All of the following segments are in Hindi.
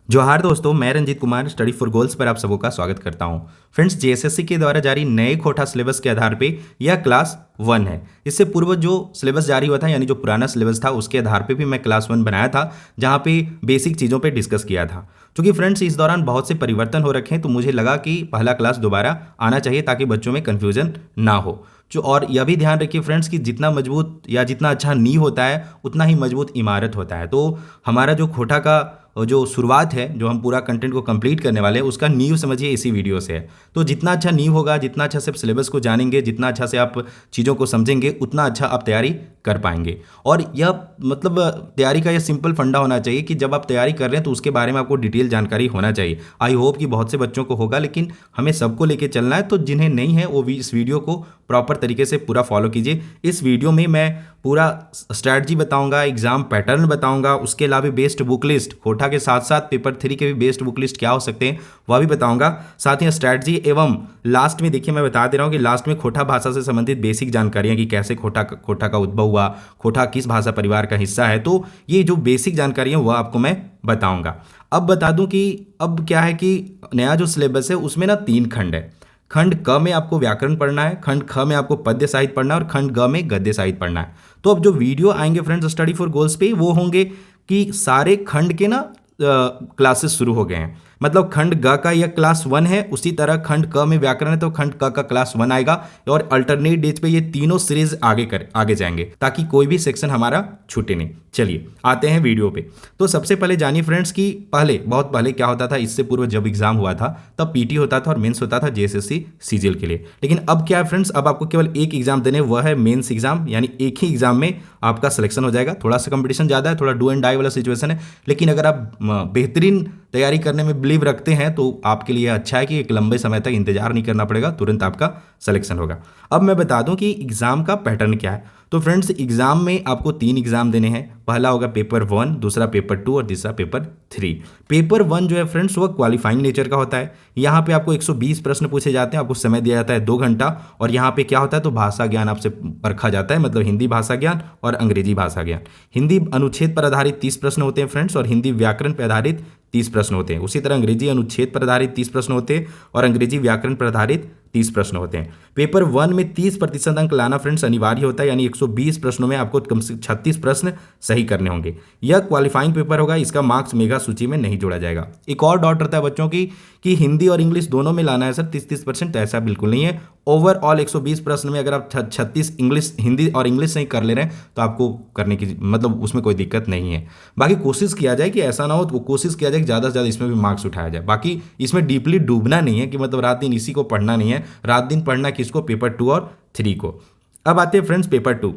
जोहार दोस्तों, मैं Ranjeet Kumar study for goals पर आप सबों का स्वागत करता हूं। फ्रेंड्स, जेएसएससी के द्वारा जारी नए कोटा सिलेबस के आधार पे यह क्लास 1 है। इससे पूर्व जो सिलेबस जारी हुआ था, यानी जो पुराना सिलेबस था, उसके आधार पे भी मैं क्लास 1 बनाया था, जहां पे बेसिक चीज़ों पे डिस्कस किया था। क्योंकि फ्रेंड्स इस दौरान बहुत से परिवर्तन हो रखे हैं, तो मुझे लगा कि पहला क्लास दोबारा आना चाहिए ताकि बच्चों में कन्फ्यूजन ना हो। जो और यह भी ध्यान रखिए फ्रेंड्स कि जितना मजबूत या जितना अच्छा नींव होता है, उतना ही मजबूत इमारत होता है। तो हमारा जो खोटा का जो शुरुआत है, जो हम पूरा कंटेंट को कंप्लीट करने वाले हैं, उसका नींव समझिए इसी वीडियो से है। तो जितना अच्छा नींव होगा, जितना अच्छा से आप सिलेबस को जानेंगे, जितना अच्छा से आप चीज़ों को समझेंगे, उतना अच्छा आप तैयारी कर पाएंगे। और यह मतलब तैयारी का यह सिंपल फंडा होना चाहिए कि जब आप तैयारी कर रहे हैं तो उसके बारे में आपको डिटेल जानकारी होना चाहिए। आई होप कि बहुत से बच्चों को होगा, लेकिन हमें सबको लेके चलना है। तो जिन्हें नहीं है वो भी इस वीडियो को प्रॉपर तरीके से पूरा फॉलो कीजिए। इस वीडियो में मैं पूरा स्ट्रैटेजी बताऊंगा, एग्जाम पैटर्न बताऊंगा, उसके अलावा बेस्ड बुक लिस्ट, कोटा के साथ साथ पेपर 3 के भी बेस्ड बुक लिस्ट क्या हो सकते हैं वह भी बताऊंगा। साथ ही स्ट्रैटेजी एवं लास्ट में देखिए मैं बता दे रहा हूं कि लास्ट में खोटा भाषा से संबंधित बेसिक जानकारियां कि कैसे खोटा का उद्भव हुआ, खोटा किस भाषा परिवार का हिस्सा है। तो ये जो बेसिक जानकारियां वह आपको मैं बताऊंगा। अब बता दूं कि अब क्या है कि नया जो सिलेबस है उसमें ना 3 खंड है। खंड क में आपको व्याकरण पढ़ना है, खंड ख में आपको पद्य साहित्य पढ़ना है और खंड ग में गद्य साहित्य पढ़ना है। तो अब जो वीडियो आएंगे फ्रेंड्स स्टडी फॉर गोल्स पे, वो होंगे कि सारे खंड के ना क्लासेस शुरू हो गए हैं। मतलब खंड ग का यह क्लास 1 है, उसी तरह खंड क में व्याकरण है तो खंड क का क्लास 1 आएगा। और अल्टरनेट डेज पे ये तीनों सीरीज आगे जाएंगे ताकि कोई भी सेक्शन हमारा छूटे नहीं। चलिए आते हैं वीडियो पे। तो सबसे पहले जानिए फ्रेंड्स कि बहुत पहले क्या होता था। इससे पूर्व जब एग्जाम हुआ था तब पीटी होता था और मेंस होता था जेएसएससी सीजीएल के लिए। लेकिन अब क्या है फ्रेंड्स, अब आपको केवल एक एग्जाम देने, वह है मेंस एग्जाम। यानी एक ही एग्जाम में आपका सिलेक्शन हो जाएगा। थोड़ा सा कंपटीशन ज़्यादा है, थोड़ा डू एंड डाई वाला सिचुएशन है, लेकिन अगर आप बेहतरीन तैयारी करने में बिलीव रखते हैं तो आपके लिए अच्छा है कि एक लंबे समय तक इंतजार नहीं करना पड़ेगा, तुरंत आपका सिलेक्शन होगा। अब मैं बता दूं कि एग्जाम का पैटर्न क्या है। तो फ्रेंड्स एग्जाम में आपको 3 एग्जाम देने हैं। पहला होगा पेपर 1, दूसरा पेपर 2 और तीसरा पेपर 3। पेपर 1 जो है फ्रेंड्स वह क्वालिफाइंग नेचर का होता है। यहाँ पे आपको 120 प्रश्न पूछे जाते हैं, आपको समय दिया जाता है 2 घंटा। और यहाँ पे क्या होता है तो भाषा ज्ञान आपसे परखा जाता है, मतलब हिंदी भाषा ज्ञान और अंग्रेजी भाषा ज्ञान। हिंदी अनुच्छेद पर आधारित 30 प्रश्न होते हैं फ्रेंड्स, और हिंदी व्याकरण पर आधारित 30 प्रश्न होते हैं। उसी तरह अंग्रेजी अनुच्छेद पर आधारित 30 प्रश्न होते हैं और अंग्रेजी व्याकरण पर आधारित 30 प्रश्न होते हैं। पेपर 1 में 30% अंक लाना फ्रेंड्स अनिवार्य होता है, यानी 120 प्रश्नों में आपको कम से 36 प्रश्न सही करने होंगे। यह क्वालिफाइंग पेपर होगा, इसका मार्क्स मेगा सूची में नहीं जोड़ा जाएगा। एक और डाउट रहता है बच्चों की कि हिंदी और इंग्लिश दोनों में लाना है सर 30-30%, तो ऐसा बिल्कुल नहीं है। ओवरऑल 120 प्रश्न में अगर आप 36 इंग्लिश, हिंदी और इंग्लिश से ही कर ले रहे हैं तो आपको करने की मतलब उसमें कोई दिक्कत नहीं है। बाकी कोशिश किया जाए कि ऐसा ना हो, तो कोशिश किया जाए कि ज़्यादा से ज़्यादा इसमें भी मार्क्स उठाया जाए। बाकी इसमें डीपली डूबना नहीं है कि मतलब रात दिन इसी को पढ़ना नहीं है, रात दिन पढ़ना किसको, पेपर 2 और 3 को। अब आते हैं फ्रेंड्स पेपर 2।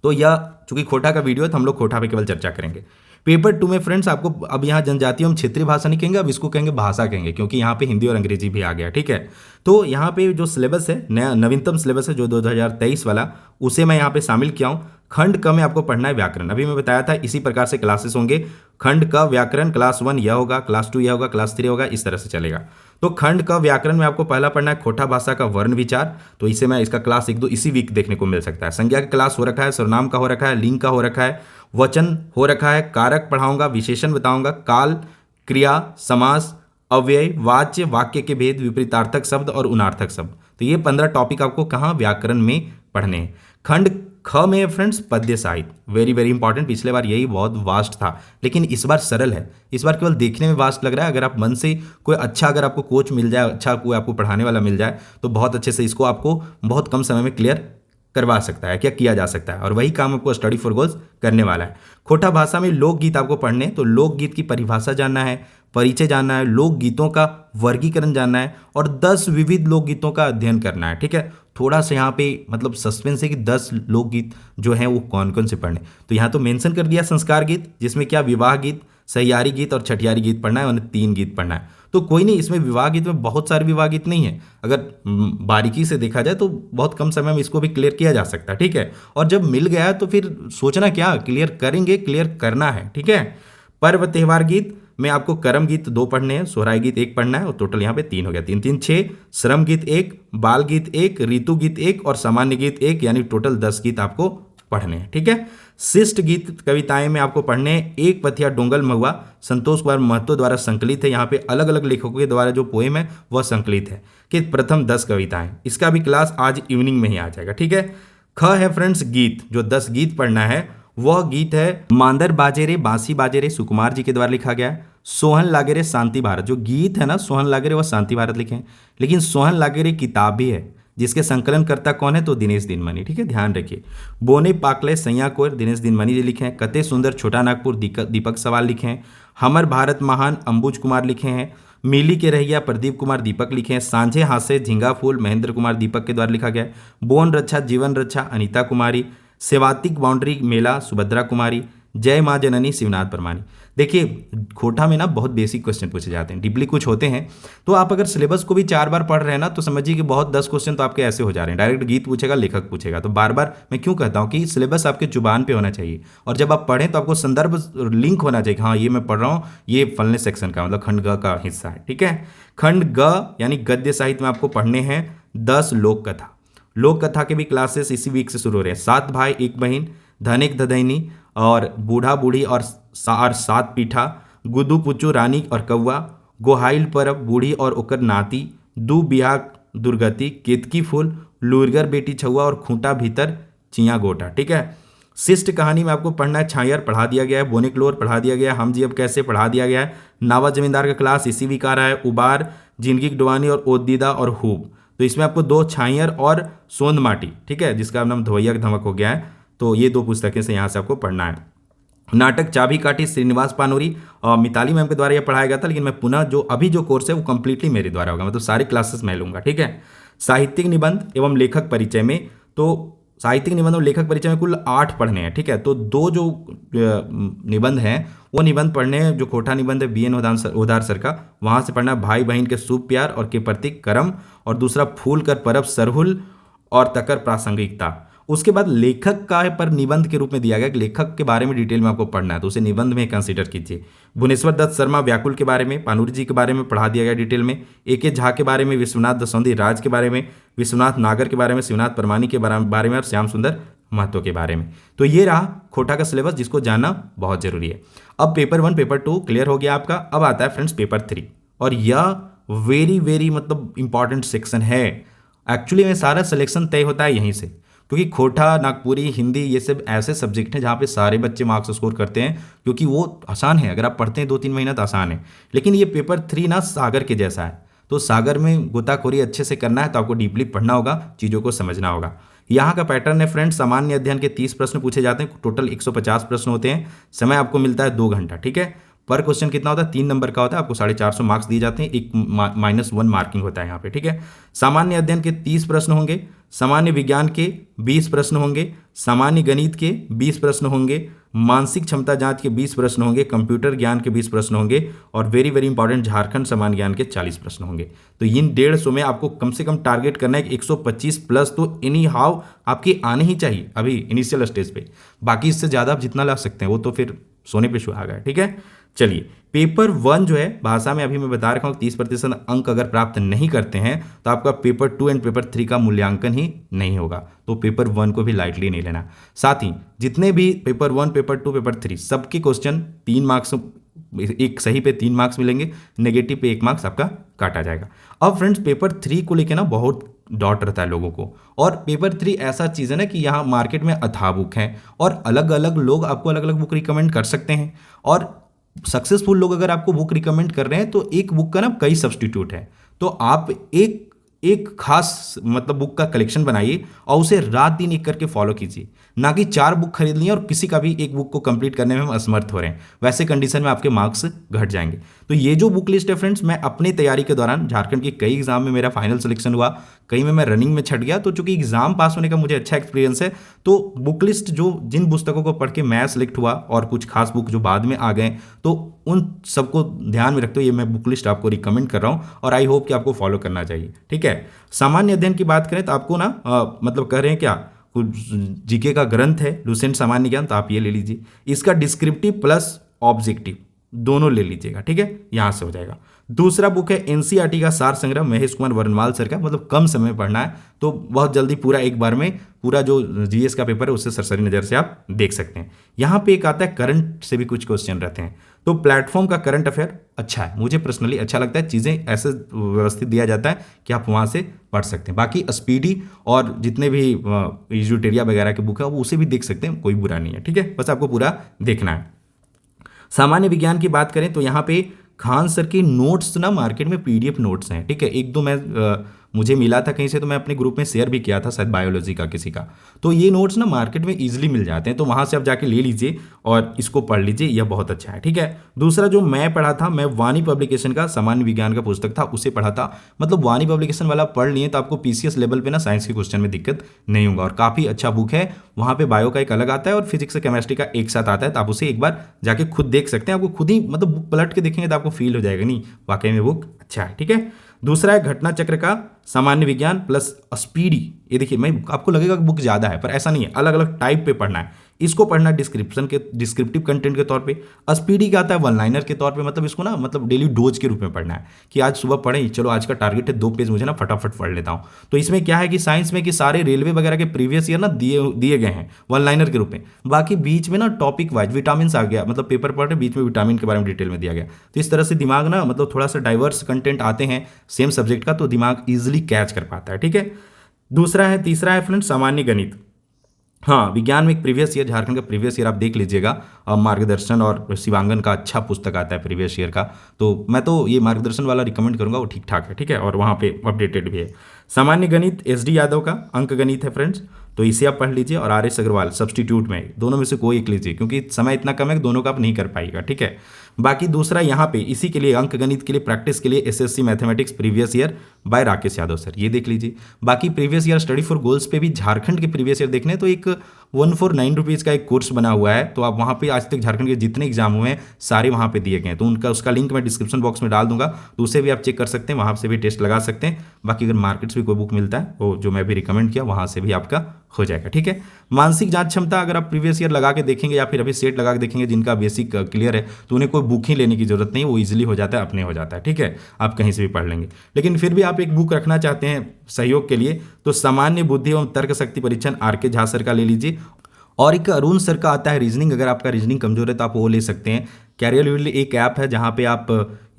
तो यह चूंकि खोटा का वीडियो है तो हम लोग खोटा पे केवल चर्चा करेंगे। पेपर 2 में फ्रेंड्स आपको अब यहाँ जनजातीय हम क्षेत्रीय भाषा नहीं कहेंगे, अब इसको कहेंगे भाषा कहेंगे, क्योंकि यहाँ पे हिंदी और अंग्रेजी भी आ गया। ठीक है, तो यहाँ पे जो सिलेबस है, नया नवीनतम सिलेबस है जो 2023 वाला, उसे मैं यहाँ पे शामिल किया हूँ। खंड क में आपको पढ़ना है व्याकरण। अभी मैं बताया था इसी प्रकार से क्लासेस होंगे। खंड क व्याकरण क्लास 1 यह होगा, क्लास 2 यह होगा, क्लास 3 होगा, इस तरह से चलेगा। तो खंड का व्याकरण में आपको पहला पढ़ना है खोटा भाषा का वर्ण विचार। तो इसे मैं इसका क्लास 1-2 इसी वीक देखने को मिल सकता है। संज्ञा का क्लास हो रखा है, सर्वनाम का हो रखा है, लिंग का हो रखा है, वचन हो रखा है, कारक पढ़ाऊंगा, विशेषण बताऊंगा, काल, क्रिया, समास, अव्यय, वाच्य, वाक्य के भेद, विपरीतार्थक शब्द और उनार्थक शब्द। तो ये 15 टॉपिक आपको कहाँ व्याकरण में पढ़ने हैं। खंड ख में फ्रेंड्स पद्य साहित्य, वेरी वेरी इंपॉर्टेंट। पिछले बार यही बहुत वास्ट था, लेकिन इस बार सरल है। इस बार केवल देखने में वास्ट लग रहा है। अगर आप मन से कोई अच्छा, अगर आपको कोच मिल जाए, अच्छा कोई आपको पढ़ाने वाला मिल जाए, तो बहुत अच्छे से इसको आपको बहुत कम समय में क्लियर करवा सकता है, क्या किया जा सकता है। और वही काम आपको स्टडी फॉर गोल्स करने वाला है। खोटा भाषा में लोकगीत आपको पढ़ने, तो लोकगीत की परिभाषा जानना है, परिचय जानना है, लोकगीतों का वर्गीकरण जानना है और 10 विविध लोकगीतों का अध्ययन करना है। ठीक है, थोड़ा सा यहाँ पे मतलब सस्पेंस है कि 10 लोकगीत जो हैं वो कौन कौन से पढ़ने। तो यहाँ तो मेंशन कर दिया संस्कार गीत, जिसमें क्या विवाह गीत, सहियारी गीत और छठियारी गीत पढ़ना है और 3 गीत पढ़ना है। तो कोई नहीं, इसमें विवाह गीत में बहुत सारे विवाह गीत नहीं है। अगर बारीकी से देखा जाए तो बहुत कम समय में इसको भी क्लियर किया जा सकता है। ठीक है, और जब मिल गया तो फिर सोचना क्या, क्लियर करेंगे, क्लियर करना है। ठीक है, पर्व त्योहार गीत में आपको कर्म गीत 2 पढ़ने हैं, सोहराय गीत 1 पढ़ना है और टोटल यहाँ पे 3 हो गया, 3-3 6। श्रम गीत 1, बाल गीत 1, ऋतु गीत 1 और सामान्य गीत 1, यानी टोटल 10 गीत आपको पढ़ने हैं। ठीक है, शिष्ट गीत कविताएं में आपको पढ़ने हैं। एक पथिया डोंगल महुआ संतोष कुमार महतो द्वारा संकलित है। यहाँ पे अलग अलग लेखकों के द्वारा जो पोएम है वह संकलित है कि प्रथम 10 कविताएं। इसका भी क्लास आज इवनिंग में ही आ जाएगा। ठीक है, ख है फ्रेंड्स गीत, जो 10 गीत पढ़ना है वह गीत है मांदर बाजेरे बांसी बाजेरे सुकुमार जी के द्वारा लिखा गया है। सोहन लागेरे शांति भारत, जो गीत है ना सोहन लागेरे वह शांति भारत लिखे हैं, लेकिन सोहन लागेरे किताब भी है जिसके संकलनकर्ता कौन है तो दिनेश दिनमणि। ठीक है, ध्यान रखिए। बोने पाकले सैया कोर दिनेश दिनमणि जी लिखे हैं। कते सुंदर छोटा नागपुर दीपक सवाल लिखे हैं। हमर भारत महान अंबुज कुमार लिखे हैं। मिली के रहिया प्रदीप कुमार दीपक लिखे हैं। सांझे हासे झिंगा फूल महेंद्र कुमार दीपक के द्वारा लिखा गया है। बोन रक्षा जीवन रक्षा अनीता कुमारी। सेवातिक बाउंड्री मेला सुभद्रा कुमारी। जय माँ जननी शिवनाथ परमानी। देखिए खोटा में ना बहुत बेसिक क्वेश्चन पूछे जाते हैं, डीपली कुछ होते हैं, तो आप अगर सिलेबस को भी 4 बार पढ़ रहे हैं ना तो समझिए कि बहुत 10 क्वेश्चन तो आपके ऐसे हो जा रहे हैं। डायरेक्ट गीत पूछेगा, लेखक पूछेगा, तो बार बार मैं क्यों कहता हूँ कि सिलेबस आपके जुबान पे होना चाहिए, और जब आप पढ़ें तो आपको संदर्भ लिंक होना चाहिए कि हाँ ये मैं पढ़ रहा हूँ, ये फलने सेक्शन का मतलब खंड ग का हिस्सा है। ठीक है, खंड ग यानी गद्य साहित्य में आपको पढ़ने हैं 10 लोक कथा। लोक कथा के भी क्लासेस इसी वीक से शुरू हो रहे हैं। 7 भाई 1 बहन, धनिक धदैनी और बूढ़ा बूढ़ी और 7 पीठा, गुदू पुचू रानी और कौआ, गोहाइल परब बूढ़ी और ओकर नाती, दू बिहा दुर्गति, केतकी फूल, लुरगर बेटी छुआ और खूंटा भीतर चिया गोटा। ठीक है, शिष्ट कहानी में आपको पढ़ना है छायर पढ़ा दिया गया है, बोनिकलोर पढ़ा दिया गया है, हम जी अब कैसे पढ़ा दिया गया है, नावा जमींदार का क्लास इसी वीक आ रहा है, उबार, जिंदगी डुआनी और ओदीदा और खूब। तो इसमें आपको 2 छायर और सोंद माटी, ठीक है, जिसका नाम धवैया धमक हो गया है, तो ये 2 पुस्तकें से यहाँ से आपको पढ़ना है। नाटक चाबी काठी श्रीनिवास पानोरी और मिताली मैम के द्वारा यह पढ़ाया गया था, लेकिन मैं पुनः जो अभी जो कोर्स है वो कंप्लीटली मेरे द्वारा होगा, मतलब सारे क्लासेस मैं लूंगा। ठीक है, साहित्यिक निबंध एवं लेखक परिचय में, तो साहित्यिक निबंध और लेखक परिचय में कुल 8 पढ़ने हैं। ठीक है, तो 2 जो निबंध हैं वो निबंध पढ़ने हैं, जो खोटा निबंध है BN ओधार सर का, वहाँ से पढ़ना भाई बहन के शुभ प्यार और के प्रतीक करम, और दूसरा फूल कर परब सरहुल और तकर प्रासंगिकता। उसके बाद लेखक का पर निबंध के रूप में दिया गया कि लेखक के बारे में डिटेल में आपको पढ़ना है, तो उसे निबंध में कंसीडर कीजिए। भुवनेश्वर दत्त शर्मा व्याकुल के बारे में, पानूरी जी के बारे में पढ़ा दिया गया डिटेल में, AK झा के बारे में, विश्वनाथ दसौंधी राज के बारे में, विश्वनाथ नागर के बारे में, शिवनाथ परमानी के बारे में और श्याम सुंदर महतो के बारे में। तो ये रहा खोटा का सिलेबस जिसको जानना बहुत जरूरी है। अब पेपर 1 पेपर 2 क्लियर हो गया आपका। अब आता है फ्रेंड्स पेपर 3, और यह वेरी मतलब इंपॉर्टेंट सेक्शन है। एक्चुअली में सारा सिलेक्शन तय होता है यहीं से, क्योंकि खोटा, नागपुरी, हिंदी ये सब ऐसे सब्जेक्ट हैं जहाँ पे सारे बच्चे मार्क्स स्कोर करते हैं, क्योंकि वो आसान है। अगर आप पढ़ते हैं 2-3 महीना तो आसान है, लेकिन ये पेपर 3 ना सागर के जैसा है, तो सागर में गोताखोरी अच्छे से करना है तो आपको डीपली पढ़ना होगा, चीज़ों को समझना होगा। यहाँ का पैटर्न है फ्रेंड्स, सामान्य अध्ययन के 30 प्रश्न पूछे जाते हैं, टोटल 150 प्रश्न होते हैं, समय आपको मिलता है 2 घंटा। ठीक है, पर क्वेश्चन कितना होता है 3 नंबर का होता है, आपको 450 मार्क्स दिए जाते हैं, एक -1 मार्किंग होता है यहाँ पे। ठीक है, सामान्य अध्ययन के 30 प्रश्न होंगे, सामान्य विज्ञान के 20 प्रश्न होंगे, सामान्य गणित के 20 प्रश्न होंगे, मानसिक क्षमता जांच के 20 प्रश्न होंगे, कंप्यूटर ज्ञान के 20 प्रश्न होंगे, और वेरी इंपॉर्टेंट झारखंड सामान्य ज्ञान के 40 प्रश्न होंगे। तो इन 150 में आपको कम से कम टारगेट करना है कि 125 प्लस तो एनी हाउ आपके आने ही चाहिए अभी इनिशियल स्टेज पे। बाकी इससे ज़्यादा आप जितना ला सकते हैं वो तो फिर सोने पे सुहागा है। ठीक है, चलिए पेपर 1 जो है भाषा में अभी मैं बता रखा हूँ 30% अंक अगर प्राप्त नहीं करते हैं तो आपका पेपर 2 एंड पेपर 3 का मूल्यांकन ही नहीं होगा, तो पेपर 1 को भी लाइटली नहीं लेना। साथ ही जितने भी पेपर 1, पेपर 2, पेपर 3 सबके क्वेश्चन 3 मार्क्स, एक सही पे 3 मार्क्स मिलेंगे, नेगेटिव पे 1 मार्क्स आपका काटा जाएगा। अब फ्रेंड्स पेपर 3 को लेकर ना बहुत डाउट रहता है लोगों को, और पेपर 3 ऐसा चीज़ है ना कि यहाँ मार्केट में अथाह बुक है और अलग अलग लोग आपको अलग अलग बुक रिकमेंड कर सकते हैं, और सक्सेसफुल लोग अगर आपको बुक रिकमेंड कर रहे हैं तो एक बुक का ना कई सब्स्टिट्यूट है, तो आप एक खास मतलब बुक का कलेक्शन बनाइए और उसे रात दिन एक करके फॉलो कीजिए, ना कि 4 बुक खरीद लिए और किसी का भी एक बुक को कंप्लीट करने में हम असमर्थ हो रहे हैं, वैसे कंडीशन में आपके मार्क्स घट जाएंगे। तो ये जो बुक लिस्ट है फ्रेंड्स, मैं अपनी तैयारी के दौरान झारखंड के कई एग्जाम में मेरा फाइनल सिलेक्शन हुआ, कई में मैं रनिंग में छट गया, तो चूंकि एग्जाम पास होने का मुझे अच्छा एक्सपीरियंस है, तो बुक लिस्ट जो जिन पुस्तकों को पढ़ के मैं सिलेक्ट हुआ और कुछ खास बुक जो बाद में आ गए, तो उन सबको ध्यान में रखते हुए ये मैं बुक लिस्ट आपको रिकमेंड कर रहा हूँ, और आई होप कि आपको फॉलो करना चाहिए। ठीक है, सामान्य अध्ययन की बात करें तो आपको ना मतलब कह रहे हैं क्या, जीके का ग्रंथ है लुसेंट सामान्य ज्ञान, तो आप ये ले लीजिए, इसका डिस्क्रिप्टिव प्लस ऑब्जेक्टिव दोनों ले लीजिएगा। ठीक है, यहां से हो जाएगा। दूसरा बुक है एनसीईआरटी का सार संग्रह, महेश कुमार वर्णमाल सर का, मतलब कम समय में पढ़ना है तो बहुत जल्दी पूरा एक बार में पूरा जो जीएस का पेपर है उससे सरसरी नज़र से आप देख सकते हैं। यहाँ पे एक आता है करंट से भी कुछ क्वेश्चन रहते हैं, तो प्लेटफॉर्म का करंट अफेयर अच्छा है, मुझे पर्सनली अच्छा लगता है, चीज़ें ऐसे व्यवस्थित दिया जाता है कि आप वहाँ से पढ़ सकते हैं। बाकी स्पीडी और जितने भी यूटेरिया वगैरह के बुक है वो उसे भी देख सकते हैं, कोई बुरा नहीं है, ठीक है, बस आपको पूरा देखना है। सामान्य विज्ञान की बात करें तो यहाँ पे खान सर के नोट्स ना मार्केट में पीडीएफ नोट्स हैं, ठीक है, एक दो मैं मुझे मिला था कहीं से तो मैं अपने ग्रुप में शेयर भी किया था, शायद बायोलॉजी का किसी का, तो ये नोट्स ना मार्केट में इजीली मिल जाते हैं, तो वहाँ से आप जाके ले लीजिए और इसको पढ़ लीजिए, यह बहुत अच्छा है, ठीक है। दूसरा जो मैं पढ़ा था, मैं वाणी पब्लिकेशन का सामान्य विज्ञान का पुस्तक था उसे पढ़ा था, मतलब वाणी पब्लिकेशन वाला पढ़ लिए तो आपको पीसीएस लेवल पे ना साइंस के क्वेश्चन में दिक्कत नहीं होगा, और काफ़ी अच्छा बुक है। वहाँ पे बायो का एक अलग आता है और फिजिक्स और केमिस्ट्री का एक साथ आता है, तो आप उसे एक बार जाके खुद देख सकते हैं, आपको खुद ही मतलब बुक पलट के देखेंगे तो आपको फील हो जाएगा नहीं वाकई में बुक अच्छा है, ठीक है। दूसरा है घटना चक्र का सामान्य विज्ञान प्लस स्पीडी, ये देखिए मैं आपको लगेगा कि बुक ज़्यादा है पर ऐसा नहीं है, अलग अलग टाइप पे पढ़ना है, इसको पढ़ना डिस्क्रिप्टिव कंटेंट के तौर पे। स्पीडी का आता है वन लाइनर के तौर पे, मतलब इसको ना मतलब डेली डोज के रूप में पढ़ना है कि आज सुबह पढ़ें, चलो आज का टारगेट है 2 पेज मुझे ना फटाफट पढ़ लेता हूँ। तो इसमें क्या है कि साइंस में कि सारे रेलवे वगैरह के प्रीवियस ईयर ना दिए गए हैं वन लाइनर के रूप में, बाकी बीच में ना टॉपिक वाइज विटामिन आ गया, मतलब पेपर पढ़ रहे बीच में विटामिन के बारे में डिटेल में दिया गया, तो इस तरह से दिमाग ना मतलब थोड़ा सा डाइवर्स कंटेंट आते हैं सेम सब्जेक्ट का, तो दिमाग ईजिली कैच कर पाता है, ठीक है। तीसरा है फ्रेंड्स सामान्य गणित। हाँ, विज्ञान में एक प्रीवियस ईयर झारखंड का प्रीवियस ईयर आप देख लीजिएगा, मार्गदर्शन और शिवांगन का अच्छा पुस्तक आता है प्रीवियस ईयर का, तो मैं तो ये मार्गदर्शन वाला रिकमेंड करूंगा, वो ठीक ठाक है, ठीक है, और वहाँ पे अपडेटेड भी है। सामान्य गणित एसडी यादव का अंक गणित है फ्रेंड्स, तो इसे आप पढ़ लीजिए, और आर एस अग्रवाल सब्सटीट्यूट में, दोनों में से कोई एक लीजिए क्योंकि समय इतना कम है कि दोनों का आप नहीं कर पाएगा, ठीक है। बाकी दूसरा यहाँ पे इसी के लिए अंक गणित के लिए प्रैक्टिस के लिए SSC mathematics previous year by Rakesh Yadav sir, ये देख लीजिए। बाकी previous year study for goals पे भी झारखंड के प्रीवियस ईयर देखने तो एक 149 रुपीज़ का एक कोर्स बना हुआ है, तो आप वहाँ पे आज तक झारखंड के जितने एग्जाम हुए हैं सारे वहाँ पे दिए गए हैं, तो उसका लिंक मैं डिस्क्रिप्शन बॉक्स में डाल दूंगा, तो उसे भी आप चेक कर सकते हैं, वहाँ से भी टेस्ट लगा सकते हैं। बाकी अगर मार्केट से भी कोई बुक मिलता है वो जो मैं भी रिकमेंड किया वहाँ से भी आपका हो जाएगा, ठीक है। मानसिक जांच क्षमता अगर आप प्रीवियस ईयर लगा के देखेंगे या फिर अभी सेट लगा के देखेंगे जिनका बेसिक क्लियर है, तो उन्हें कोई बुक ही लेने की जरूरत नहीं, वो इजीली हो जाता है, अपने हो जाता है, ठीक है, आप कहीं से भी पढ़ लेंगे। लेकिन फिर भी आप एक बुक रखना चाहते हैं सहयोग के लिए तो सामान्य बुद्धि एवं तर्क शक्ति परीक्षण आर.के. झा सर का ले लीजिए, और एक अरुण सर का आता है रीजनिंग, अगर आपका रीजनिंग कमजोर है तो आप वो ले सकते हैं। कैरियर विल एक ऐप है जहाँ पे आप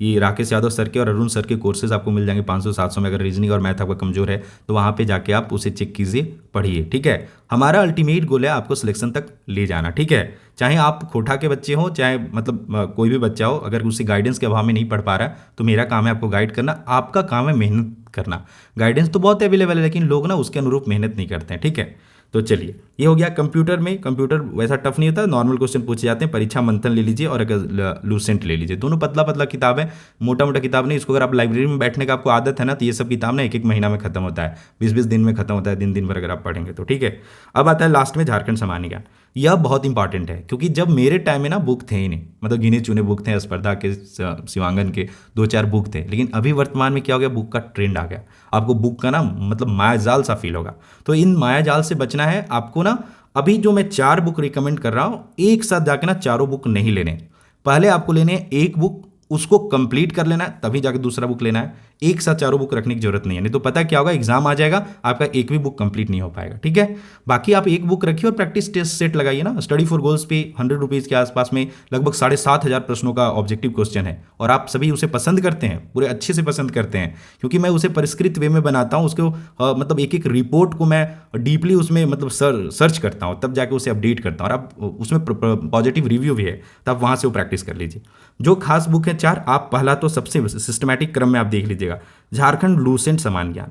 ये राकेश यादव सर के और अरुण सर के कोर्सेज आपको मिल जाएंगे 500-700 में, अगर रीजनिंग और मैथ आपका कमजोर है तो वहाँ पे जाके आप उसे चेक कीजिए, पढ़िए, ठीक है। हमारा अल्टीमेट गोल है आपको सिलेक्शन तक ले जाना, ठीक है, चाहे आप खोटा के बच्चे हो चाहे मतलब कोई भी बच्चा हो, अगर उसी गाइडेंस के अभाव में नहीं पढ़ पा रहा है तो मेरा काम है आपको गाइड करना, आपका काम है मेहनत करना। गाइडेंस तो बहुत अवेलेबल है लेकिन लोग ना उसके अनुरूप मेहनत नहीं करते हैं, ठीक है। तो चलिए ये हो गया कंप्यूटर में, कंप्यूटर वैसा टफ नहीं होता, नॉर्मल क्वेश्चन पूछे जाते हैं। परीक्षा मंथन ले लीजिए और अगर लूसेंट ले लीजिए, दोनों पतला पतला किताब है, मोटा मोटा किताब नहीं। इसको अगर आप लाइब्रेरी में बैठने का आपको आदत है ना तो ये सब किताब ना 1-1 महीना में खत्म होता है, 20-20 दिन में खत्म होता है, दिन भर अगर आप पढ़ेंगे तो, ठीक है। अब आता है लास्ट में झारखंड सामान्य ज्ञान, यह बहुत इंपॉर्टेंट है क्योंकि जब मेरे टाइम में ना बुक थे ही नहीं, मतलब गिने चुने बुक थे, स्पर्धा के शिवांगन के 2-4 बुक थे, लेकिन अभी वर्तमान में क्या हो गया, बुक का ट्रेंड आ गया, आपको बुक का ना मतलब मायाजाल सा फील होगा। तो इन मायाजाल से बचना है आपको ना, अभी जो मैं 4 बुक रिकमेंड कर रहा हूँ एक साथ जाके ना चारों बुक नहीं लेने, पहले आपको लेने हैं एक बुक, उसको कंप्लीट कर लेना है, तभी जाके दूसरा बुक लेना है। एक साथ चारों बुक रखने की जरूरत नहीं है, नहीं तो पता क्या होगा, एग्जाम आ जाएगा आपका एक भी बुक कंप्लीट नहीं हो पाएगा, ठीक है। बाकी आप एक बुक रखिए और प्रैक्टिस टेस्ट सेट लगाइए ना, स्टडी फॉर गोल्स पे 100 रुपीज़ के आसपास में लगभग 7,500 प्रश्नों का ऑब्जेक्टिव क्वेश्चन है, और आप सभी उसे पसंद करते हैं, पूरे अच्छे से पसंद करते हैं, क्योंकि मैं उसे परिष्कृत वे में बनाता हूँ, उसको मतलब एक एक रिपोर्ट को मैं डीपली उसमें मतलब सर्च करता हूँ, तब जाके उसे अपडेट करता हूँ, और आप उसमें पॉजिटिव रिव्यू भी है, तब वहाँ से वो प्रैक्टिस कर लीजिए। जो खास बुक है 4, आप पहला तो सबसे सिस्टमैटिक क्रम में आप देख लीजिएगा, झारखंड लूसेंट सामान्य ज्ञान,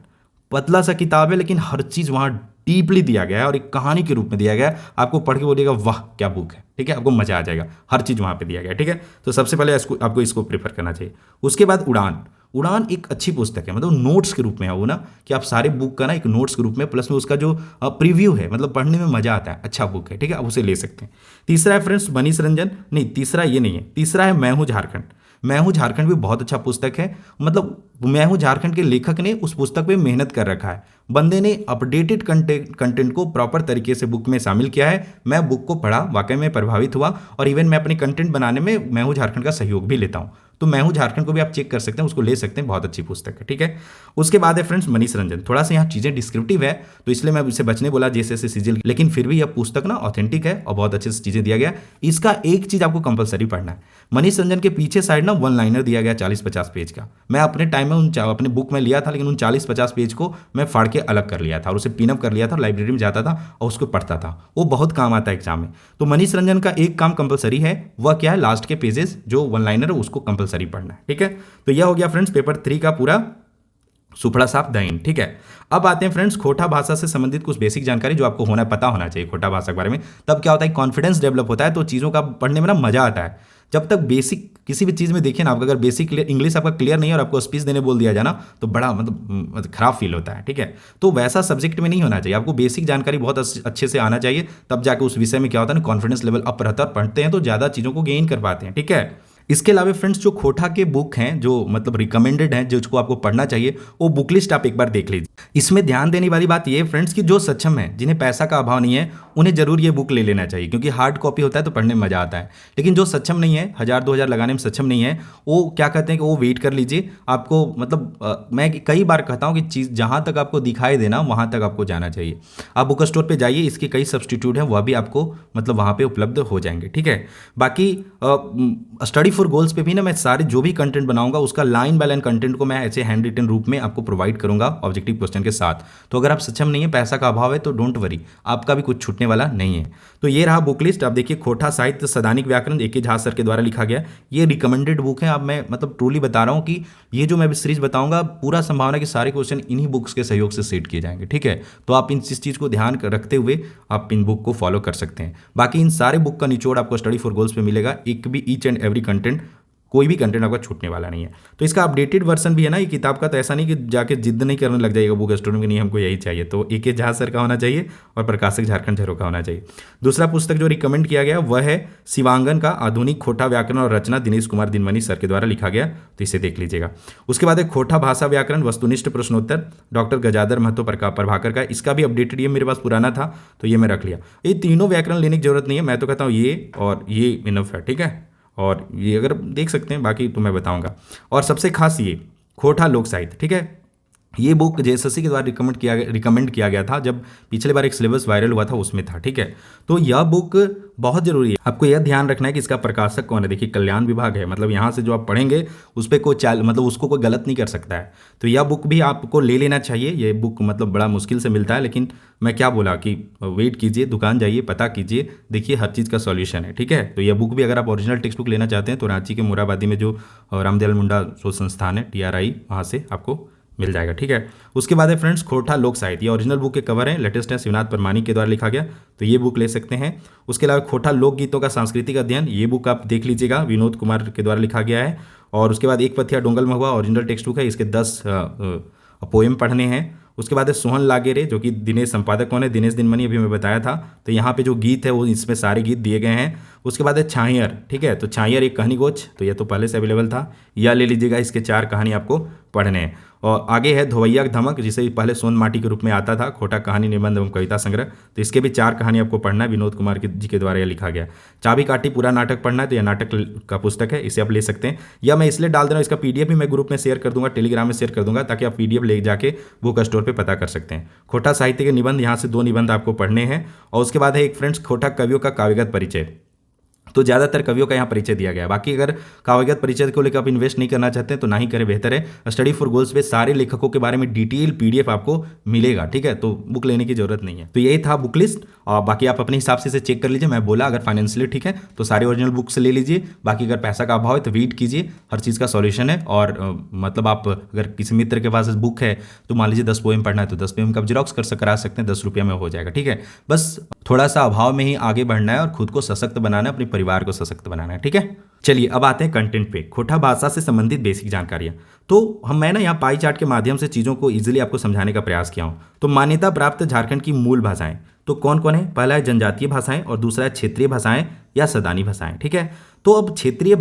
पतला सा किताब है लेकिन हर चीज़ वहाँ डीपली दिया गया है और एक कहानी के रूप में दिया गया है, आपको पढ़ के बोलिएगा वाह क्या बुक है, ठीक है, आपको मजा आ जाएगा, हर चीज़ वहाँ पे दिया गया है, ठीक है। तो सबसे पहले आपको इसको प्रेफर करना चाहिए। उसके बाद उड़ान एक अच्छी पुस्तक है, मतलब नोट्स के रूप में है वो ना, कि आप सारे बुक का ना एक नोट्स के रूप में, प्लस में उसका जो प्रीव्यू है, मतलब पढ़ने में मजा आता है, अच्छा बुक है, ठीक है, आप उसे ले सकते हैं। तीसरा है फ्रेंड्स मनीष रंजन, नहीं तीसरा ये नहीं है, तीसरा है मैं हूँ झारखंड। मैं हूँ झारखंड भी बहुत अच्छा पुस्तक है, मतलब मैं हूँ झारखंड के लेखक ने उस पुस्तक पे मेहनत कर रखा है, बंदे ने अपडेटेड कंटेंट को प्रॉपर तरीके से बुक में शामिल किया है। मैं बुक को पढ़ा, वाकई में प्रभावित हुआ, और इवन मैं अपने कंटेंट बनाने में मैं हूँ झारखंड का सहयोग भी लेता हूँ। तो मैं हूँ झारखंड को भी आप चेक कर सकते हैं, उसको ले सकते हैं, बहुत अच्छी पुस्तक है। ठीक है, उसके बाद है फ्रेंड्स मनीष रंजन। थोड़ा सा यहाँ चीज़ें डिस्क्रिप्टिव है तो इसलिए मैं इसे बचने बोला जैसे सीजीएल, लेकिन फिर भी यह पुस्तक ना ऑथेंटिक है और बहुत अच्छे से चीज़ें दिया गया। इसका एक चीज़ आपको कंपलसरी पढ़ना है, मनीष रंजन के पीछे साइड ना वन लाइनर दिया गया 40-50 पेज का। मैं अपने टाइम में अपने बुक में लिया था, लेकिन उन 40-50 पेज को मैं फाड़ के अलग कर लिया था और उसे पिनअप कर लिया था, लाइब्रेरी में जाता था और उसको पढ़ता था। वो बहुत काम आता है एग्जाम में। तो मनीष रंजन का एक काम कंपलसरी है, वह क्या है, लास्ट के पेजेस जो वन लाइनर है उसको कंपलसरी पढ़ना है। ठीक है, तो यह हो गया फ्रेंड्स पेपर 3 का पूरा सुफड़ा साफ दहीन। ठीक है, अब आते हैं फ्रेंड्स खोटा भाषा से संबंधित कुछ बेसिक जानकारी जो आपको पता होना चाहिए खोटा भाषा के बारे में। तब क्या होता है, कॉन्फिडेंस डेवलप होता है, तो चीज़ों का पढ़ने में ना मजा आता है। जब तक बेसिक किसी भी चीज़ में देखिए ना, आपका अगर बेसिक इंग्लिश आपका क्लियर नहीं है और आपको स्पीच देने बोल दिया जाए ना, तो बड़ा मतलब खराब फील होता है। ठीक है, तो वैसा सब्जेक्ट में नहीं होना चाहिए, आपको बेसिक जानकारी बहुत अच्छे से आना चाहिए, तब जाके उस विषय में क्या होता है ना, कॉन्फिडेंस लेवल अप रहता है, पढ़ते हैं तो ज़्यादा चीज़ों को गेन कर पाते हैं। ठीक है, इसके अलावा फ्रेंड्स जो खोटा के बुक हैं जो मतलब रिकमेंडेड हैं जिसको आपको पढ़ना चाहिए, वो बुक लिस्ट आप एक बार देख लीजिए। इसमें ध्यान देने वाली बात ये फ्रेंड्स कि जो सक्षम है, जिन्हें पैसा का अभाव नहीं है, उन्हें जरूर ये बुक ले लेना चाहिए, क्योंकि हार्ड कॉपी होता है तो पढ़ने में मजा आता है। लेकिन जो सक्षम नहीं है, 1000-2000 लगाने में सक्षम नहीं है, वो क्या कहते हैं कि वो वेट कर लीजिए। आपको मतलब मैं कई बार कहता हूँ कि चीज़ जहाँ तक आपको दिखाई देना वहाँ तक आपको जाना चाहिए। आप बुक स्टोर पर जाइए, इसके कई सब्सटीट्यूट हैं, वह भी आपको मतलब वहाँ पर उपलब्ध हो जाएंगे। ठीक है, बाकी स्टडी फॉर गोल्स पे भी ना मैं सारे जो भी कंटेंट बनाऊंगा उसका लाइन बाय लाइन कंटेंट को मैं ऐसे हैंड रिटन रूप में आपको प्रोवाइड करूंगा ऑब्जेक्टिव क्वेश्चन के साथ। तो अगर आप सक्षम नहीं है, पैसा का अभाव है, तो डोंट वरी, आपका भी कुछ छूटने वाला नहीं है। तो ये रहा बुक लिस्ट। आप देखिए खोटा साहित्य सदानिक व्याकरण ए.के. झा सर के द्वारा लिखा गया, ये रिकमेंडेड बुक है। अब मैं मतलब ट्रूली बता रहा हूँ कि ये जो मैं सीरीज बताऊंगा पूरा संभावना कि सारे क्वेश्चन इन्हीं बुक्स के सहयोग से सेट किए जाएंगे। ठीक है, तो आप इस चीज़ को ध्यान रखते हुए आप इन बुक को फॉलो कर सकते हैं। बाकी इन सारे बुक का निचोड़ आपको स्टडी फॉर गोल्स पे मिलेगा, एक भी ईच एंड एवरी कंटेंट, कोई भी कंटेंट आपका छूटने वाला नहीं है। तो इसका अपडेटेड वर्जन भी है ना ये किताब का, तो ऐसा नहीं कि जाके जिद नहीं करने लग जाएगा बुक स्टोर में, नहीं हमको यही चाहिए। तो ए.के. झा सर का होना चाहिए और प्रकाशक झारखंड झरो का होना चाहिए। दूसरा पुस्तक जो रिकमेंड किया गया वह है शिवांगन का आधुनिक खोटा व्याकरण और रचना, दिनेश कुमार दिनमणि सर के द्वारा लिखा गया, तो इसे देख लीजिएगा। उसके बाद है खोटा भाषा व्याकरण वस्तुनिष्ठ प्रश्नोत्तर, डॉक्टर गजाधर महतो प्रभाकर का, इसका भी अपडेटेड, ये मेरे पास पुराना था तो ये मैं रख लिया। ये तीनों व्याकरण लेने की जरूरत नहीं है, मैं तो कहता हूँ ये और ये इनफ है। ठीक है, और ये अगर देख सकते हैं, बाकी तो मैं बताऊंगा। और सबसे खास ये खोटा लोक साहित्य। ठीक है, ये बुक जेएसएससी के द्वारा रिकमेंड किया गया था, जब पिछले बार एक सिलेबस वायरल हुआ था उसमें था। ठीक है, तो यह बुक बहुत जरूरी है। आपको यह ध्यान रखना है कि इसका प्रकाशक कौन है। देखिए कल्याण विभाग है, मतलब यहाँ से जो आप पढ़ेंगे उस पर कोई मतलब उसको कोई गलत नहीं कर सकता है। तो यह बुक भी आपको ले लेना चाहिए। ये बुक मतलब बड़ा मुश्किल से मिलता है, लेकिन मैं क्या बोला कि वेट कीजिए, दुकान जाइए, पता कीजिए, देखिए हर चीज़ का सॉल्यूशन है। ठीक है, तो यह बुक भी अगर आप ओरिजिनल टेक्स्ट बुक लेना चाहते हैं तो रांची के मोराबादी में जो रामदयाल मुंडा शोध संस्थान है TRI, वहाँ से आपको मिल जाएगा। ठीक है, उसके बाद है फ्रेंड्स खोटा लोक साहित्य, ये ओरिजिनल बुक के कवर है, लेटेस्ट है, शिवनाथ परमानी के द्वारा लिखा गया, तो ये बुक ले सकते हैं। उसके अलावा खोटा लोकगीतों का सांस्कृतिक अध्ययन, ये बुक आप देख लीजिएगा, विनोद कुमार के द्वारा लिखा गया है। और उसके बाद एक पथिया डोंगल में हुआ, ओरिजिनल टेक्स्ट बुक है, इसके 10 पोएम पढ़ने हैं। उसके बाद है सोहन लागेरे, जो कि दिनेश संपादक कौन है, दिनेश दिनमणि, अभी मैं बताया था। तो यहाँ पे जो गीत है वो इसमें सारे गीत दिए गए हैं। उसके बाद है छाहियर। ठीक है, तो छाहियर एक कहानी गोच, तो ये तो पहले से अवेलेबल था, यह ले लीजिएगा, इसके 4 कहानी आपको पढ़ने हैं। और आगे है धोवैया धमक, जिसे पहले सोन माटी के रूप में आता था, खोटा कहानी निबंध एवं कविता संग्रह, तो इसके भी 4 कहानी आपको पढ़ना है, विनोद कुमार जी के द्वारा यह लिखा गया। चाबी काठी पूरा नाटक पढ़ना है, तो यह नाटक का पुस्तक है, इसे आप ले सकते हैं। या मैं इसलिए डाल दे रहा हूँ, इसका PDF भी मैं ग्रुप में शेयर कर दूंगा, टेलीग्राम में शेयर कर दूंगा, ताकि आप PDF ले जाके बुक स्टोर पर पता कर सकते हैं। खोटा साहित्य के निबंध, यहाँ से 2 निबंध आपको पढ़ने हैं। और उसके बाद है एक फ्रेंड्स खोटा कवियों का काव्यगत परिचय, तो ज़्यादातर कवियों का यहाँ परिचय दिया गया है। बाकी अगर काव्यगत परिचय को लेकर आप इन्वेस्ट नहीं करना चाहते हैं तो ना ही करें, बेहतर है। स्टडी फॉर गोल्स पे सारे लेखकों के बारे में डिटेल PDF आपको मिलेगा। ठीक है, तो बुक लेने की जरूरत नहीं है। तो यही था बुक लिस्ट, और बाकी आप अपने हिसाब से इसे चेक कर लीजिए। मैं बोला अगर फाइनेंशियली ठीक है तो सारे ओरिजिनल बुक्स ले लीजिए, बाकी अगर पैसा का अभाव है तो वेट कीजिए, हर चीज़ का सॉल्यूशन है। और मतलब आप अगर किसी मित्र के पास बुक है तो मान लीजिए 10 पोएम पढ़ना है तो 10 पोएम का आप जेरॉक्स करा सकते हैं, 10 रुपये में हो जाएगा। ठीक है, बस थोड़ा सा अभाव में ही आगे बढ़ना है और खुद को सशक्त बनाना है, अपने परिवार को सशक्त बनाना है। ठीक है, चलिए अब आते हैं कंटेंट पे, खोटा भाषा से संबंधित बेसिक जानकारियां। तो मैं ना यहाँ पाई चार्ट के माध्यम से चीज़ों को इजीली आपको समझाने का प्रयास किया हूँ। तो मान्यता प्राप्त झारखंड की मूल भाषाएं तो कौन कौन है? पहला है जनजातीय भाषाएं और दूसरा है क्षेत्रीय भाषाएं या सदानी भाषाएं। ठीक है, तो अब क्षेत्रीय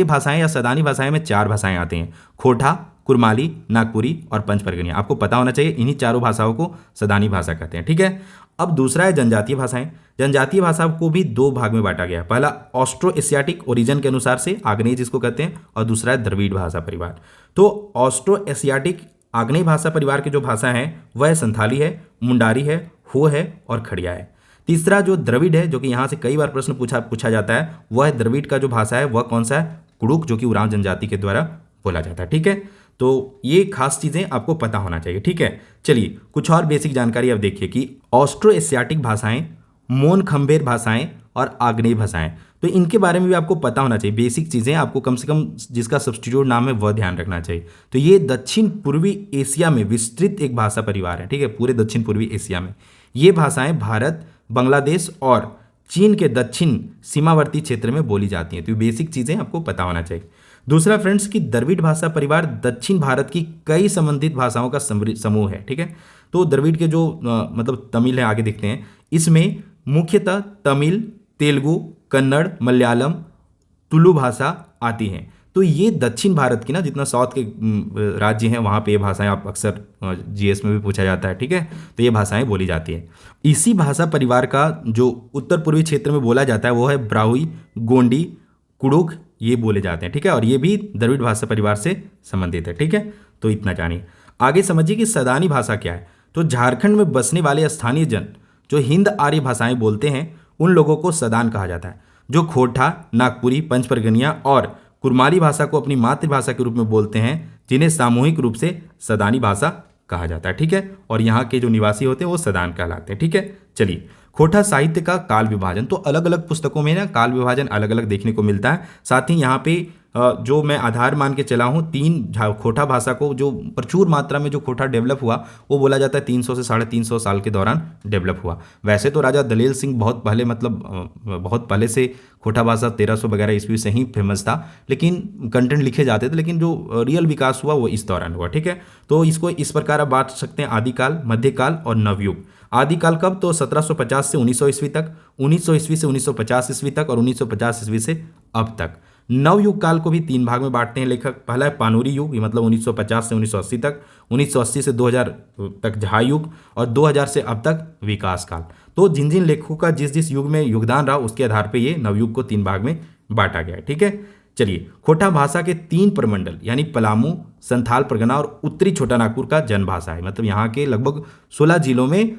भाषाएं या सदानी भाषाएं में 4 भाषाएं आती हैं, खोटा, कुरमाली, नागपुरी और पंचपरगनिया। आपको पता होना चाहिए, इन्हीं चारों भाषाओं को सदानी भाषा कहते हैं। ठीक है, अब दूसरा है जनजातीय भाषाएं। जनजातीय भाषा को भी दो भाग में बांटा गया। पहला ऑस्ट्रो एशियाटिक ओरिजिन के अनुसार से आग्नेय जिसको कहते हैं, और दूसरा है द्रविड़ भाषा परिवार। तो ऑस्ट्रो एशियाटिक आग्नेय भाषा परिवार की जो भाषा है वह संथाली है, मुंडारी है, हो है और खड़िया है। तीसरा जो द्रविड़ है, जो कि यहाँ से कई बार प्रश्न पूछा जाता है, वह द्रविड़ का जो भाषा है वह कौन सा है, कुड़ुक, जो कि उरांव जनजाति के द्वारा बोला जाता है। ठीक है, तो ये खास चीजें आपको पता होना चाहिए। ठीक है, चलिए कुछ और बेसिक जानकारी अब देखिए कि ऑस्ट्रो एशियाटिक भाषाएं, मोन खंबेर भाषाएं और आग्नेय भाषाएं, तो इनके बारे में भी आपको पता होना चाहिए। बेसिक चीजें आपको कम से कम जिसका सब्स्टिट्यूट नाम है वह ध्यान रखना चाहिए। तो ये दक्षिण पूर्वी एशिया में विस्तृत एक भाषा परिवार है। ठीक है, पूरे दक्षिण पूर्वी एशिया में ये भाषाएं भारत, बांग्लादेश और चीन के दक्षिण सीमावर्ती क्षेत्र में बोली जाती हैं। तो बेसिक चीजें आपको पता होना चाहिए। दूसरा फ्रेंड्स कि द्रविड़ भाषा परिवार दक्षिण भारत की कई संबंधित भाषाओं का समूह है। ठीक है, तो द्रविड़ के जो मतलब तमिल है, आगे देखते हैं, इसमें मुख्यतः तमिल, तेलुगु, कन्नड़, मलयालम, तुलु भाषा आती हैं। तो ये दक्षिण भारत की ना, जितना साउथ के राज्य हैं वहाँ पे ये भाषाएं आप अक्सर जीएस में भी पूछा जाता है। ठीक है, तो ये भाषाएं बोली जाती हैं। इसी भाषा परिवार का जो उत्तर पूर्वी क्षेत्र में बोला जाता है वो है ब्राहुई, गोंडी, कुड़ुक, ये बोले जाते हैं। ठीक है, और ये भी द्रविड़ भाषा परिवार से संबंधित है। ठीक है, तो इतना जानिए। आगे समझिए कि सदानी भाषा क्या है। तो झारखंड में बसने वाले स्थानीय जन जो हिंद आर्य भाषाएं बोलते हैं उन लोगों को सदान कहा जाता है। जो खोरठा, नागपुरी, पंचपरगनिया और कुरमाली भाषा को अपनी मातृभाषा के रूप में बोलते हैं, जिन्हें सामूहिक रूप से सदानी भाषा कहा जाता है। ठीक है, और यहाँ के जो निवासी होते हैं वो सदान कहलाते हैं। ठीक है, चलिए खोटा साहित्य का काल विभाजन। तो अलग अलग पुस्तकों में ना काल विभाजन अलग अलग देखने को मिलता है। साथ ही यहाँ पे जो मैं आधार मान के चला हूँ, खोटा भाषा को जो प्रचुर मात्रा में जो खोटा डेवलप हुआ वो बोला जाता है 300 से 350 साल के दौरान डेवलप हुआ। वैसे तो राजा दलेल सिंह बहुत पहले बहुत पहले से खोटा भाषा 1300 वगैरह ईस्वी से ही फेमस था, लेकिन कंटेंट लिखे जाते थे, लेकिन जो रियल विकास हुआ वो इस दौरान हुआ। ठीक है, तो इसको इस प्रकार आप बांट सकते हैं, आदिकाल, मध्यकाल और नवयुग। आदिकाल कब, तो 1750 से 1900 ईस्वी तक, 1900 ईस्वी से 1950 ईस्वी तक और 1950 ईस्वी से अब तक। नवयुग काल को भी तीन भाग में बांटते हैं लेखक। पहला है पानुरी युग, ये मतलब 1950 से 1980 तक, 1980 से 2000 तक जहा युग और 2000 से अब तक विकास काल। तो जिन जिन लेखकों का जिस जिस युग में योगदान रहा उसके आधार पर ये नवयुग को तीन भाग में बांटा गया है। ठीक है, चलिए खोटा भाषा के तीन प्रमंडल यानी पलामू, संथाल परगना और उत्तरी छोटा नागपुर का जनभाषा है। मतलब यहाँ के लगभग 16 जिलों में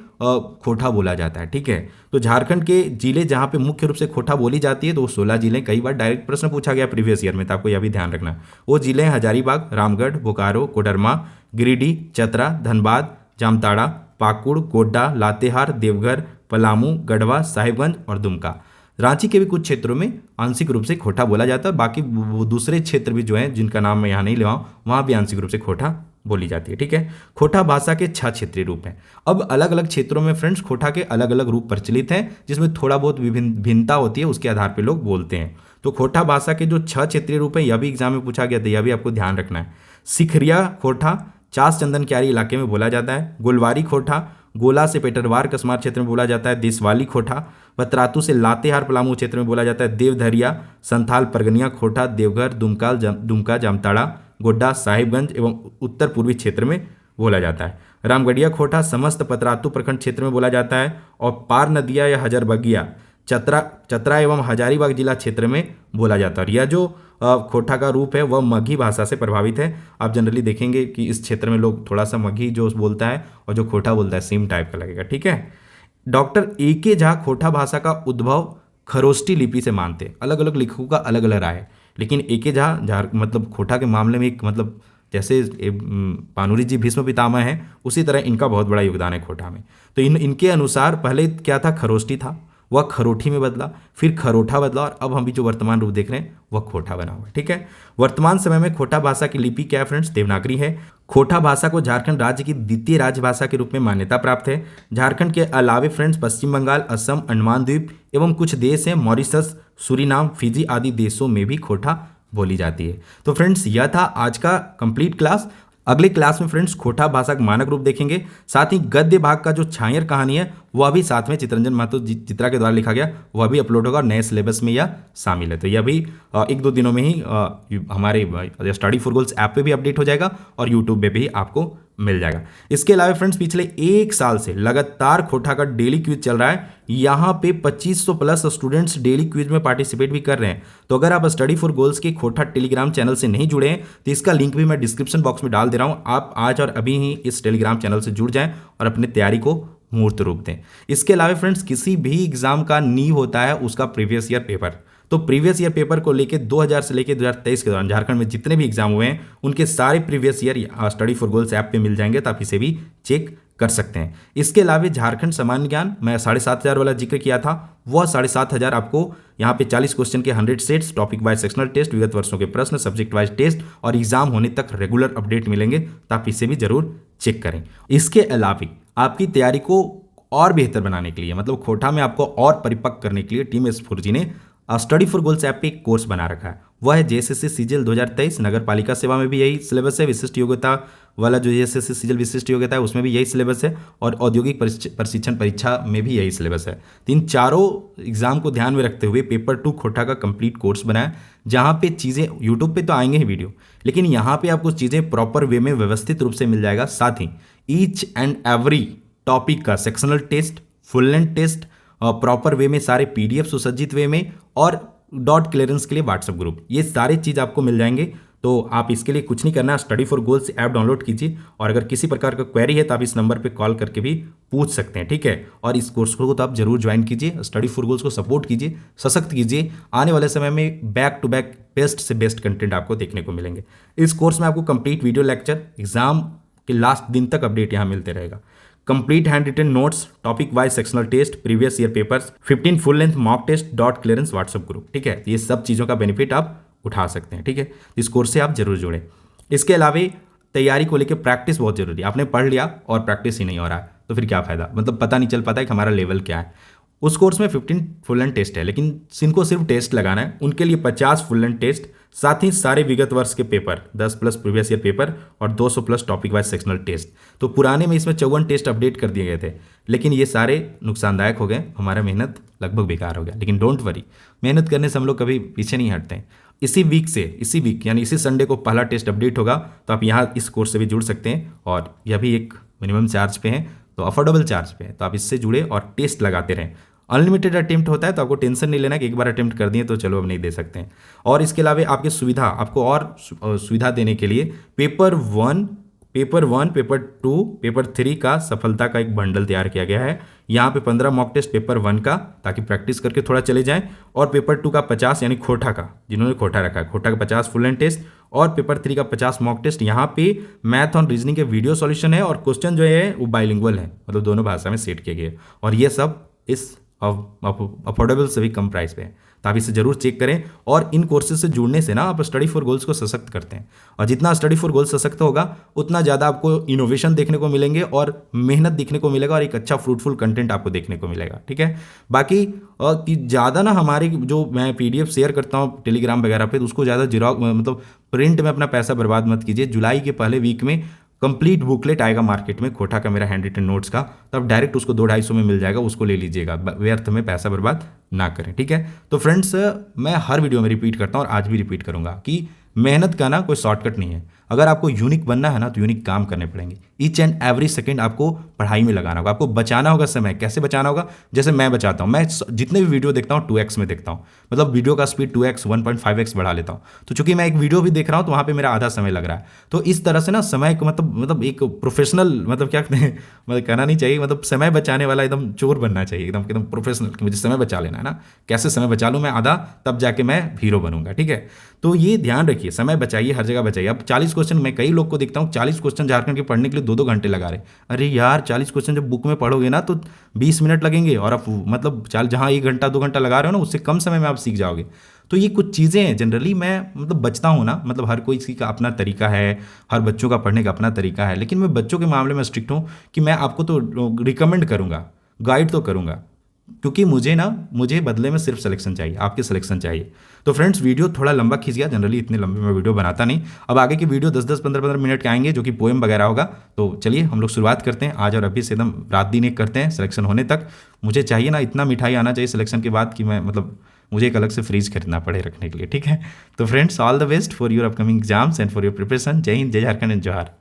खोटा बोला जाता है। ठीक है, तो झारखंड के जिले जहाँ पे मुख्य रूप से खोटा बोली जाती है तो वो 16 जिले, कई बार डायरेक्ट प्रश्न पूछा गया प्रीवियस ईयर में, तो आपको यह भी ध्यान रखना। वो जिले हैं हजारीबाग, रामगढ़, बोकारो, कोडरमा, गिरिडीह, चतरा, धनबाद, जामताड़ा, पाकुड़, गोड्डा, लातेहार, देवघर, पलामू, गढ़वा, साहिबगंज और दुमका। रांची के भी कुछ क्षेत्रों में आंशिक रूप से खोटा बोला जाता है। बाकी वो दूसरे क्षेत्र भी जो हैं जिनका नाम मैं यहाँ नहीं ले आऊँ वहाँ भी आंशिक रूप से खोटा बोली जाती है। ठीक है, खोटा भाषा के 6 क्षेत्रीय रूप हैं। अब अलग अलग क्षेत्रों में फ्रेंड्स खोटा के अलग अलग रूप प्रचलित हैं, जिसमें थोड़ा बहुत भिन्नता होती है, उसके आधार पर लोग बोलते हैं। तो खोटा भाषा के जो 6 क्षेत्रीय रूप हैं यह भी एग्जाम में पूछा गया था, यह भी आपको ध्यान रखना है। सिखरिया खोटा चास चंदन क्यारी इलाके में बोला जाता है। गोलवारी खोटा गोला से पेटरवार कस्मार क्षेत्र में बोला जाता है। देशवाली खोटा पतरातू से लातेहार पलामू क्षेत्र में बोला जाता है। देवधरिया, संथाल परगनिया खोटा देवघर, दुमका, जामताड़ा, गोड्डा, साहिबगंज एवं उत्तर पूर्वी क्षेत्र में बोला जाता है। रामगढ़िया खोटा समस्त पतरातू प्रखंड क्षेत्र में बोला जाता है। और पार नदिया या हजरबगिया चतरा एवं हजारीबाग जिला क्षेत्र में बोला जाता है। और यह जो खोटा का रूप है वह मगही भाषा से प्रभावित है। आप जनरली देखेंगे कि इस क्षेत्र में लोग थोड़ा सा मगही जो बोलता है और जो खोटा बोलता है सेम टाइप का लगेगा। ठीक है, डॉक्टर ए.के. झा खोटा भाषा का उद्भव खरोष्टी लिपि से मानते हैं। अलग अलग लेखकों का अलग अलग राय है, लेकिन ए.के. झा मतलब खोटा के मामले में एक मतलब जैसे पानुरी जी भीष्म पितामह हैं उसी तरह इनका बहुत बड़ा योगदान है खोटा में। तो इनके अनुसार पहले क्या था, खरोष्टी था, वह खरोठी में बदला, फिर खरोठा बदला और अब हम भी जो वर्तमान रूप देख रहे हैं वह खोटा बना हुआ है। ठीक है, वर्तमान समय में खोटा भाषा की लिपि क्या है फ्रेंड्स, देवनागरी है। खोटा भाषा को झारखंड राज्य की द्वितीय राजभाषा के रूप में मान्यता प्राप्त है। झारखंड के अलावे फ्रेंड्स पश्चिम बंगाल, असम, अंडमान द्वीप एवं कुछ देश हैं, मॉरिशस, सूरीनाम, फिजी आदि देशों में भी खोटा बोली जाती है। तो फ्रेंड्स यह था आज का कंप्लीट क्लास। अगले क्लास में फ्रेंड्स खोटा भाषा का मानक रूप देखेंगे, साथ ही गद्य भाग का जो छायर कहानी है वह भी साथ में चित्रंजन महतो चित्रा के द्वारा लिखा गया वह भी अपलोड होगा और नए सिलेबस में यह शामिल है। तो यह भी एक दो दिनों में ही हमारे स्टडी फॉर गोल्स ऐप पे भी अपडेट हो जाएगा और यूट्यूब पे भी आपको मिल जाएगा। इसके अलावा फ्रेंड्स पिछले एक साल से लगातार खोटा का डेली क्विज चल रहा है। यहाँ पे 2500 प्लस स्टूडेंट्स डेली क्विज में पार्टिसिपेट भी कर रहे हैं। तो अगर आप स्टडी फॉर गोल्स के खोटा टेलीग्राम चैनल से नहीं जुड़े हैं तो इसका लिंक भी मैं डिस्क्रिप्शन बॉक्स में डाल दे रहा हूँ। आप आज और अभी ही इस टेलीग्राम चैनल से जुड़ जाएं और अपनी तैयारी को मूर्त रूप दें। इसके अलावा फ्रेंड्स किसी भी एग्जाम का नींव होता है उसका प्रीवियस ईयर पेपर। तो प्रीवियस ईयर पेपर को लेके 2000 से लेके 2023 के दौरान झारखंड में जितने भी एग्जाम हुए हैं उनके सारे previous year study for goals app पे मिल जाएंगे, तो आप इसे भी चेक कर सकते हैं। इसके अलावा झारखंड सामान्य ज्ञान मैं 7500 वाला जिक्र किया था, वह 7500 आपको यहाँ पे 40 क्वेश्चन के 100 sets, topic wise sectional test, विगत वर्षों के प्रश्न, सब्जेक्ट वाइज टेस्ट और एग्जाम होने तक रेगुलर अपडेट मिलेंगे, तो आप इसे भी जरूर चेक करें। इसके अलावा आपकी तैयारी को और बेहतर बनाने के लिए, मतलब खोटा में आपको और परिपक्व करने के लिए टीम S4G ने स्टडी फॉर गोल्स ऐप पे एक कोर्स बना रखा है। वह है जेएसएससी सीजीएल 2023। नगर पालिका सेवा में भी यही सिलेबस है। विशिष्ट योग्यता वाला जो जेएसएससी सीजीएल विशिष्ट योग्यता है उसमें भी यही सिलेबस है और औद्योगिक प्रशिक्षण परीक्षा में भी यही सिलेबस है। तो इन चारों एग्जाम को ध्यान में रखते हुए पेपर 2 खोटा का कंप्लीट कोर्स बनाया, जहाँ पे चीज़ें यूट्यूब पे तो आएंगे ही वीडियो, लेकिन यहाँ पे आपको चीज़ें प्रॉपर वे में व्यवस्थित रूप से मिल जाएगा। साथ ही ईच एंड एवरी टॉपिक का sectional test, full length test, proper way में सारे पीडीएफ सुसज्जित वे में और डॉट क्लियरेंस के लिए व्हाट्सएप ग्रुप, ये सारी चीज़ आपको मिल जाएंगे। तो आप इसके लिए कुछ नहीं करना है, study for goals app download कीजिए और अगर किसी प्रकार का क्वेरी है तो आप इस नंबर पे कॉल करके भी पूछ सकते हैं, ठीक है। और इस कोर्स को तो आप जरूर ज्वाइन कीजिए, स्टडी फॉर गोल्स को सपोर्ट कीजिए, सशक्त कीजिए। आने वाले समय में बैक टू बैक बेस्ट से बेस्ट कंटेंट आपको देखने को मिलेंगे। इस कोर्स में आपको कंप्लीट वीडियो लेक्चर, एग्जाम के लास्ट दिन तक अपडेट यहाँ मिलते रहेगा, complete handwritten notes, topic wise sectional test, previous year papers, 15 full length mock test, dot clearance WhatsApp group, ठीक है। ये सब चीज़ों का बेनिफिट आप उठा सकते हैं, ठीक है। इस कोर्स से आप जरूर जुड़ें। इसके अलावा तैयारी को लेकर प्रैक्टिस बहुत जरूरी है। आपने पढ़ लिया और प्रैक्टिस ही नहीं हो रहा है तो फिर क्या फ़ायदा, मतलब पता नहीं चल पाता है कि हमारा लेवल क्या है। उस कोर्स में 15 फुल लेंथ टेस्ट है, लेकिन जिनको सिर्फ टेस्ट लगाना है उनके लिए 50 फुल लेंथ टेस्ट, साथ ही सारे विगत वर्ष के paper 10 plus previous year paper और 200 plus topic wise sectional test. तो पुराने में इसमें 54 टेस्ट अपडेट कर दिए गए थे, लेकिन ये सारे नुकसानदायक हो गए, हमारा मेहनत लगभग बेकार हो गया। लेकिन डोंट वरी, मेहनत करने से हम लोग कभी पीछे नहीं हटते हैं। इसी वीक यानी इसी संडे को पहला टेस्ट अपडेट होगा, तो आप यहाँ इस कोर्स से भी जुड़ सकते हैं और यह भी एक मिनिमम चार्ज पे है, तो अफोर्डेबल चार्ज पे है। तो आप इससे जुड़े और टेस्ट लगाते रहें। अनलिमिटेड अटेम्प्ट होता है तो आपको टेंशन नहीं लेना कि एक बार अटेम्प्ट कर दिए तो चलो अब नहीं दे सकते हैं। और इसके अलावा आपकी सुविधा, आपको और सुविधा देने के लिए पेपर 1, पेपर 2, पेपर 3 का सफलता का एक बंडल तैयार किया गया है। यहाँ पे 15 मॉक टेस्ट पेपर 1 का, ताकि प्रैक्टिस करके थोड़ा चले जाएं, और पेपर 2 का 50 यानी खोटा का, जिन्होंने खोटा रखा है खोटा का 50 फुल एंड टेस्ट, और पेपर 3 का 50 मॉक टेस्ट। यहाँ पे मैथ और रीजनिंग के वीडियो सॉल्यूशन है और क्वेश्चन जो है वो बाइलिंगुअल है, मतलब दोनों भाषा में सेट किए गए, और ये सब इस अफोर्डेबल से भी कम प्राइस पे है। तो आप इसे जरूर चेक करें। और इन कोर्सेज से जुड़ने से ना आप स्टडी फॉर गोल्स को सशक्त करते हैं, और जितना स्टडी फॉर गोल्स सशक्त होगा उतना ज़्यादा आपको इनोवेशन देखने को मिलेंगे और मेहनत दिखने को मिलेगा और एक अच्छा फ्रूटफुल कंटेंट आपको देखने को मिलेगा, ठीक है। बाकी कि ज़्यादा ना हमारी जो मैं PDF शेयर करता हूँ टेलीग्राम वगैरह पे, तो उसको ज़्यादा मतलब प्रिंट में अपना पैसा बर्बाद मत कीजिए। जुलाई के पहले वीक में कंप्लीट बुकलेट आएगा मार्केट में खोटा का, मेरा हैंड रिटन नोट्स का, तब डायरेक्ट उसको 200-250 में मिल जाएगा, उसको ले लीजिएगा, व्यर्थ में पैसा बर्बाद ना करें, ठीक है। तो फ्रेंड्स, मैं हर वीडियो में रिपीट करता हूँ और आज भी रिपीट करूंगा कि मेहनत का ना कोई शॉर्टकट नहीं है। अगर आपको यूनिक बनना है ना तो यूनिक काम करने पड़ेंगे। ईच एंड एवरी सेकंड आपको पढ़ाई में लगाना होगा, आपको बचाना होगा समय। कैसे बचाना होगा? जैसे मैं बचाता हूँ, मैं जितने भी वीडियो देखता हूँ 2x में देखता हूँ, मतलब वीडियो का स्पीड 2x 1.5x बढ़ा लेता हूँ। तो चूंकि मैं एक वीडियो भी देख रहा हूँ तो वहाँ पे मेरा आधा समय लग रहा है। तो इस तरह से ना समय को मतलब एक प्रोफेशनल, मतलब क्या कहते हैं, मतलब कहना नहीं चाहिए, मतलब समय बचाने वाला एकदम चोर बनना चाहिए, एकदम प्रोफेशनल कि मुझे समय बचा लेना है ना। कैसे समय बचा लूँ मैं आधा, तब जाके मैं हीरो बनूंगा, ठीक है। तो ये ध्यान रखिए, समय बचाइए, हर जगह बचाइए। अब 40 क्वेश्चन, मैं कई लोग को देखता हूँ 40 क्वेश्चन झारखंड के पढ़ने के लिए 2-2 घंटे लगा रहे। अरे यार, 40 क्वेश्चन जब बुक में पढ़ोगे ना तो 20 मिनट लगेंगे, और आप मतलब जहाँ 1 घंटा 2 घंटा लगा रहे हो ना, उससे कम समय में आप सीख जाओगे। तो ये कुछ चीज़ें हैं, जनरली मैं मतलब बचता हूँ ना, मतलब हर कोई का अपना तरीका है, हर बच्चों का पढ़ने का अपना तरीका है, लेकिन मैं बच्चों के मामले में स्ट्रिक्ट हूँ कि मैं आपको तो रिकमेंड करूँगा, गाइड तो करूँगा, क्योंकि मुझे बदले में सिर्फ सिलेक्शन चाहिए, आपके सिलेक्शन चाहिए। तो फ्रेंड्स वीडियो थोड़ा लंबा खींच गया, जनरली इतने लंबे मैं वीडियो बनाता नहीं। अब आगे की वीडियो 10-10, 15-15 मिनट के आएंगे जो कि पोएम वगैरह होगा। तो चलिए हम लोग शुरुआत करते हैं आज और अभी से, एकदम रात दिन एक करते हैं सिलेक्शन होने तक। मुझे चाहिए ना इतना मिठाई आना चाहिए सिलेक्शन के बाद कि मैं मतलब मुझे एक अलग से फ्रीज खरीदना पड़े रखने के लिए, ठीक है। तो friends all the best for your upcoming exams and for your preparation. जय हिंद, जय झारखंड एंड जोहार।